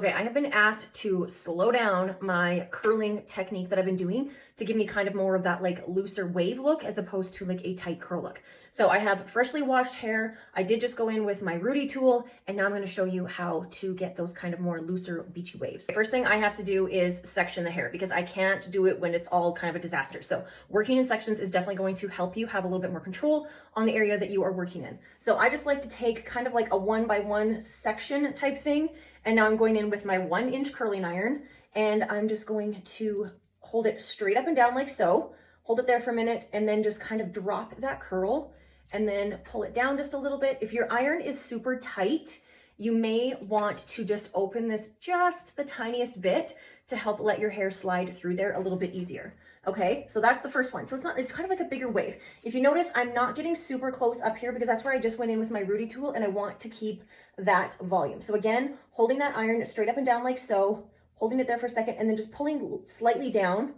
Okay, I have been asked to slow down my curling technique that I've been doing to give me kind of more of that like looser wave look as opposed to like a tight curl look. So I have freshly washed hair. I did just go in with my Rudy tool, and now I'm going to show you how to get those kind of more looser beachy waves. The first thing I have to do is section the hair because I can't do it when it's all kind of a disaster. So working in sections is definitely going to help you have a little bit more control on the area that you are working in. So I just like to take kind of like a 1x1 section type thing. And now I'm going in with my 1-inch curling iron, and I'm just going to hold it straight up and down like so, hold it there for a minute, and then just kind of drop that curl and then pull it down just a little bit. If your iron is super tight, you may want to just open this just the tiniest bit to help let your hair slide through there a little bit easier. Okay, so that's the first one. So it's kind of like a bigger wave. If you notice, I'm not getting super close up here because that's where I just went in with my Rudy tool, and I want to keep that volume. So again, holding that iron straight up and down like so, holding it there for a second, and then just pulling slightly down,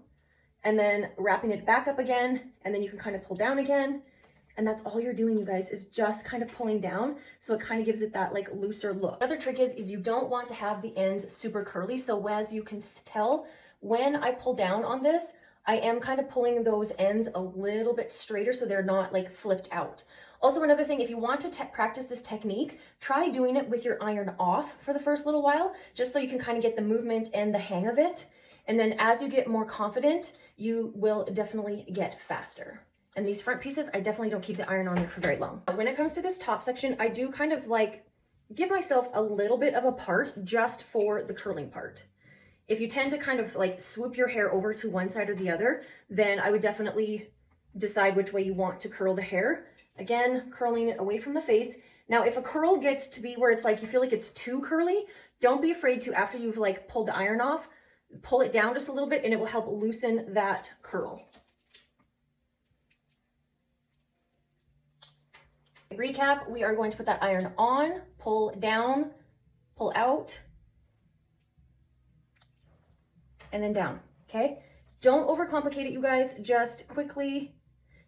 and then wrapping it back up again, and then you can kind of pull down again. And that's all you're doing, you guys, is just kind of pulling down. So it kind of gives it that like looser look. Another trick is you don't want to have the ends super curly. So as you can tell, when I pull down on this, I am kind of pulling those ends a little bit straighter so they're not like flipped out. Also, another thing, if you want to practice this technique, try doing it with your iron off for the first little while, just so you can kind of get the movement and the hang of it. And then as you get more confident, you will definitely get faster. And these front pieces, I definitely don't keep the iron on there for very long. When it comes to this top section, I do kind of like give myself a little bit of a part just for the curling part. If you tend to kind of like swoop your hair over to one side or the other, then I would definitely decide which way you want to curl the hair. Again, curling it away from the face. Now, if a curl gets to be where it's like you feel like it's too curly, don't be afraid to, after you've like pulled the iron off, pull it down just a little bit, and it will help loosen that curl. Recap, we are going to put that iron on, pull down, pull out, and then down, okay? Don't overcomplicate it, you guys, just quickly.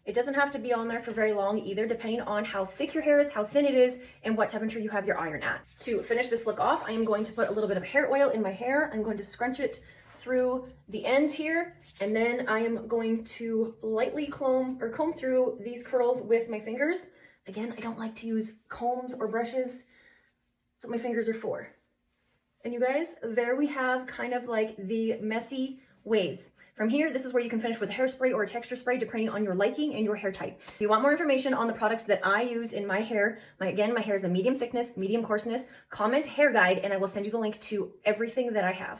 It doesn't have to be on there for very long either, depending on how thick your hair is, how thin it is, and what temperature you have your iron at. To finish this look off, I am going to put a little bit of hair oil in my hair. I'm going to scrunch it through the ends here, and then I am going to lightly comb through these curls with my fingers. Again, I don't like to use combs or brushes. That's what my fingers are for. And you guys, there we have kind of like the messy waves. From here, this is where you can finish with hairspray or a texture spray, depending on your liking and your hair type. If you want more information on the products that I use in my hair, my hair is a medium thickness, medium coarseness, comment hair guide, and I will send you the link to everything that I have.